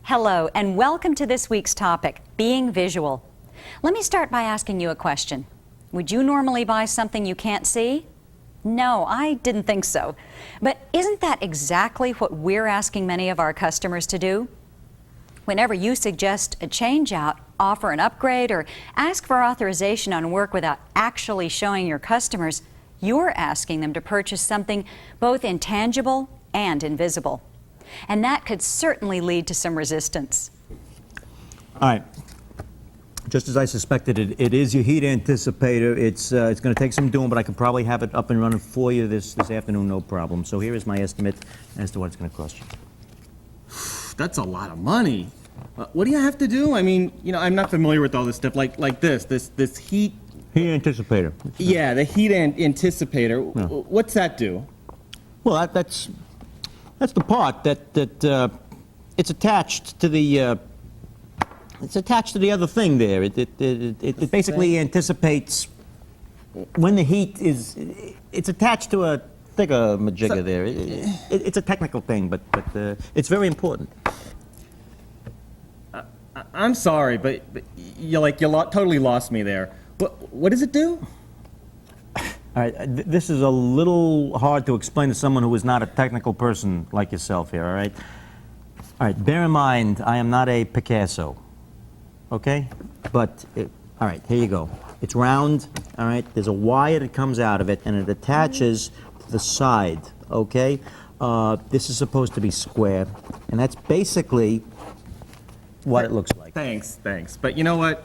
Hello, and welcome to this week's topic, being visual. Let me start by asking you a question. Would you normally buy something you can't see? No, I didn't think so. But isn't that exactly what we're asking many of our customers to do? Whenever you suggest a change out, offer an upgrade, or ask for authorization on work without actually showing your customers, you're asking them to purchase something both intangible and invisible. And that could certainly lead to some resistance. All right. Just as I suspected, it is your heat anticipator. It's going to take some doing, but I could probably have it up and running for you this afternoon, no problem. So here is my estimate as to what it's going to cost you. That's a lot of money. What do you have to do? I mean, you know, I'm not familiar with all this stuff. Like this heat. Heat anticipator. Yeah, the heat anticipator. Yeah. What's that do? Well, that's the part that it's attached to the. It's attached to the other thing there. It basically anticipates when the heat is. It's attached to a thingamajigger there. It's a technical thing, but it's very important. I'm sorry, but you totally lost me there. What does it do? All right, this is a little hard to explain to someone who is not a technical person like yourself here. All right. Bear in mind, I am not a Picasso. Okay? But, all right, here you go. It's round, all right? There's a wire that comes out of it, and it attaches to the side, okay? This is supposed to be square, and that's basically what it looks like. Thanks. But you know what?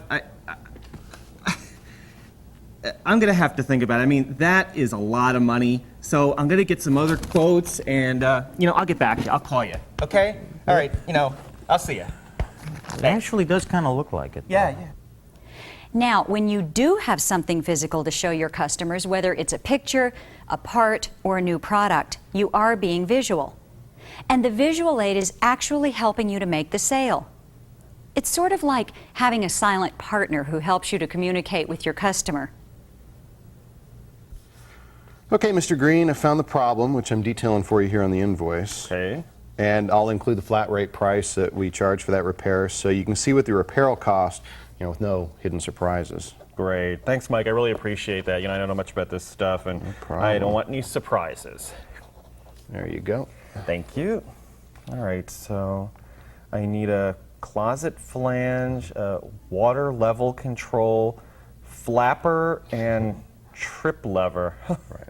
I'm going to have to think about it. I mean, that is a lot of money, so I'm going to get some other quotes, and, I'll get back to you. I'll call you, okay? All right, I'll see you. It actually does kind of look like it. Yeah. Now, when you do have something physical to show your customers, whether it's a picture, a part, or a new product, you are being visual. And the visual aid is actually helping you to make the sale. It's sort of like having a silent partner who helps you to communicate with your customer. Okay, Mr. Green, I found the problem, which I'm detailing for you here on the invoice. Okay. And I'll include the flat rate price that we charge for that repair, so you can see what the repair will cost, with no hidden surprises. Great. Thanks, Mike. I really appreciate that. I don't know much about this stuff, and I don't want any surprises. There you go. Thank you. All right, so I need a closet flange, water level control, flapper, and trip lever. Right.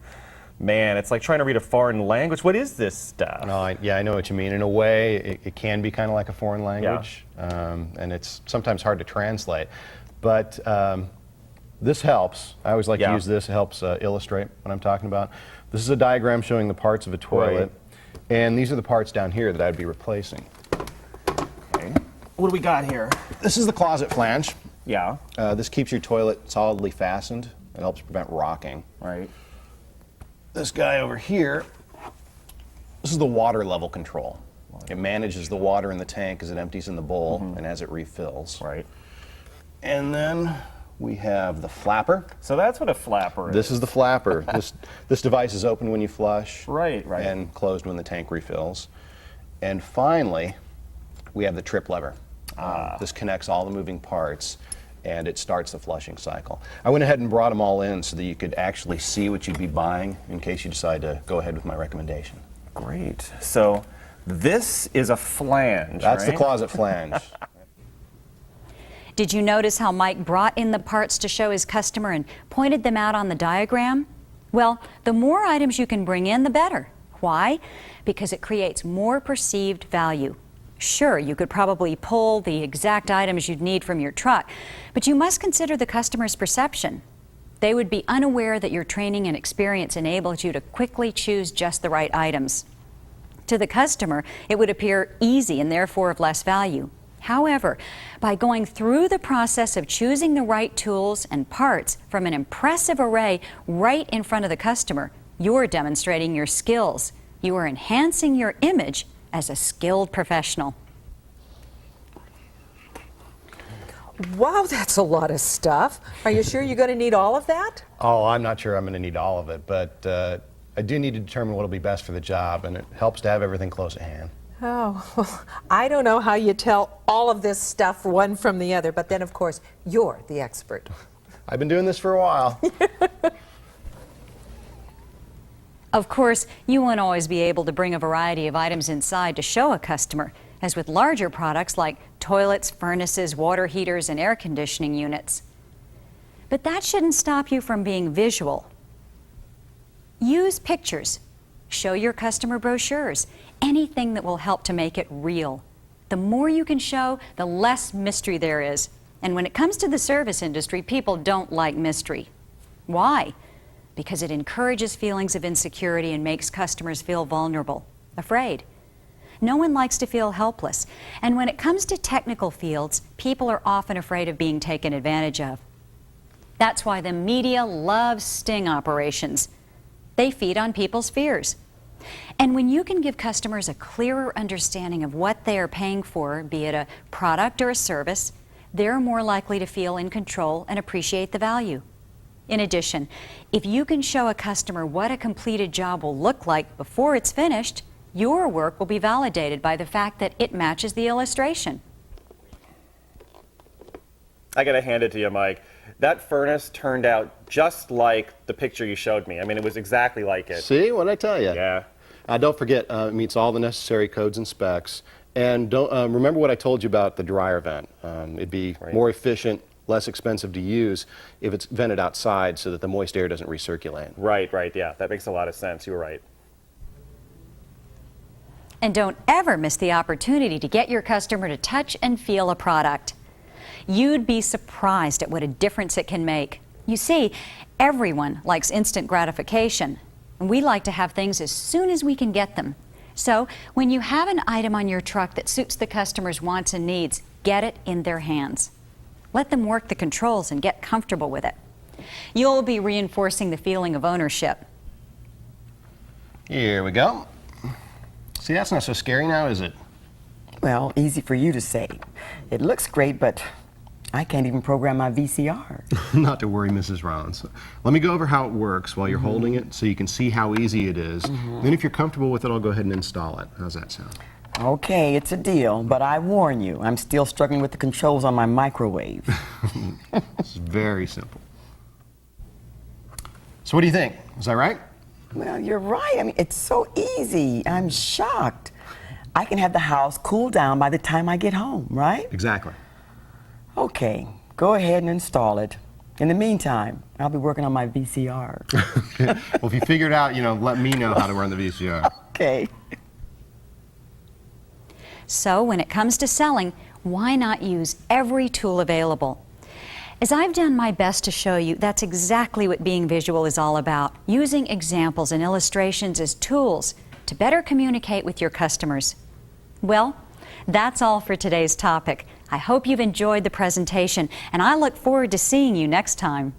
Man, it's like trying to read a foreign language. What is this stuff? No, I know what you mean. In a way, it can be kind of like a foreign language, and it's sometimes hard to translate. But this helps. I always like to use this. It helps illustrate what I'm talking about. This is a diagram showing the parts of a toilet, and these are the parts down here that I'd be replacing. Okay. What do we got here? This is the closet flange. Yeah. This keeps your toilet solidly fastened. It helps prevent rocking. Right. This guy over here, this is the water level control. It manages the water in the tank as it empties in the bowl and as it refills. Right. And then we have the flapper. So that's what a flapper is. This is the flapper. This device is open when you flush. Right. And closed when the tank refills. And finally, we have the trip lever. This connects all the moving parts, and it starts the flushing cycle. I went ahead and brought them all in so that you could actually see what you'd be buying in case you decide to go ahead with my recommendation. Great. So this is a flange, That's right? the closet flange. Did you notice how Mike brought in the parts to show his customer and pointed them out on the diagram? Well, the more items you can bring in, the better. Why? Because it creates more perceived value. Sure, you could probably pull the exact items you'd need from your truck, but you must consider the customer's perception. They would be unaware that your training and experience enables you to quickly choose just the right items. To the customer, it would appear easy and therefore of less value. However, by going through the process of choosing the right tools and parts from an impressive array right in front of the customer, you're demonstrating your skills. You are enhancing your image as a skilled professional. Wow, that's a lot of stuff. Are you sure you're going to need all of that? Oh, I'm not sure I'm going to need all of it, but I do need to determine what will be best for the job, and it helps to have everything close at hand. Oh, well, I don't know how you tell all of this stuff one from the other, but then, of course, you're the expert. I've been doing this for a while. Of course, you won't always be able to bring a variety of items inside to show a customer, as with larger products like toilets, furnaces, water heaters, and air conditioning units. But that shouldn't stop you from being visual. Use pictures. Show your customer brochures. Anything that will help to make it real. The more you can show, the less mystery there is. And when it comes to the service industry, people don't like mystery. Why? Because it encourages feelings of insecurity and makes customers feel vulnerable, afraid. No one likes to feel helpless. And when it comes to technical fields, people are often afraid of being taken advantage of. That's why the media loves sting operations. They feed on people's fears. And when you can give customers a clearer understanding of what they are paying for, be it a product or a service, they're more likely to feel in control and appreciate the value. In addition, if you can show a customer what a completed job will look like before it's finished, your work will be validated by the fact that it matches the illustration. I gotta hand it to you, Mike. That furnace turned out just like the picture you showed me. I mean, it was exactly like it. See, what did I tell you? Yeah. Don't forget, it meets all the necessary codes and specs. And don't remember what I told you about the dryer vent. It'd be more efficient, less expensive to use if it's vented outside so that the moist air doesn't recirculate. Right, yeah. That makes a lot of sense. You were right. And don't ever miss the opportunity to get your customer to touch and feel a product. You'd be surprised at what a difference it can make. You see, everyone likes instant gratification, and we like to have things as soon as we can get them. So, when you have an item on your truck that suits the customer's wants and needs, get it in their hands. Let them work the controls and get comfortable with it. You'll be reinforcing the feeling of ownership. Here we go. See, that's not so scary now, is it? Well, easy for you to say. It looks great, but I can't even program my VCR. Not to worry, Mrs. Rollins. Let me go over how it works while you're holding it so you can see how easy it is. Then if you're comfortable with it, I'll go ahead and install it. How's that sound? Okay, it's a deal, but I warn you, I'm still struggling with the controls on my microwave. It's very simple. So what do you think? Is that right? Well, you're right. I mean, it's so easy. I'm shocked. I can have the house cool down by the time I get home, right? Exactly. Okay, go ahead and install it. In the meantime, I'll be working on my VCR. Well, if you figure it out, let me know how to run the VCR. Okay. So when it comes to selling, why not use every tool available? As I've done my best to show you, that's exactly what being visual is all about, using examples and illustrations as tools to better communicate with your customers. Well, that's all for today's topic. I hope you've enjoyed the presentation, and I look forward to seeing you next time.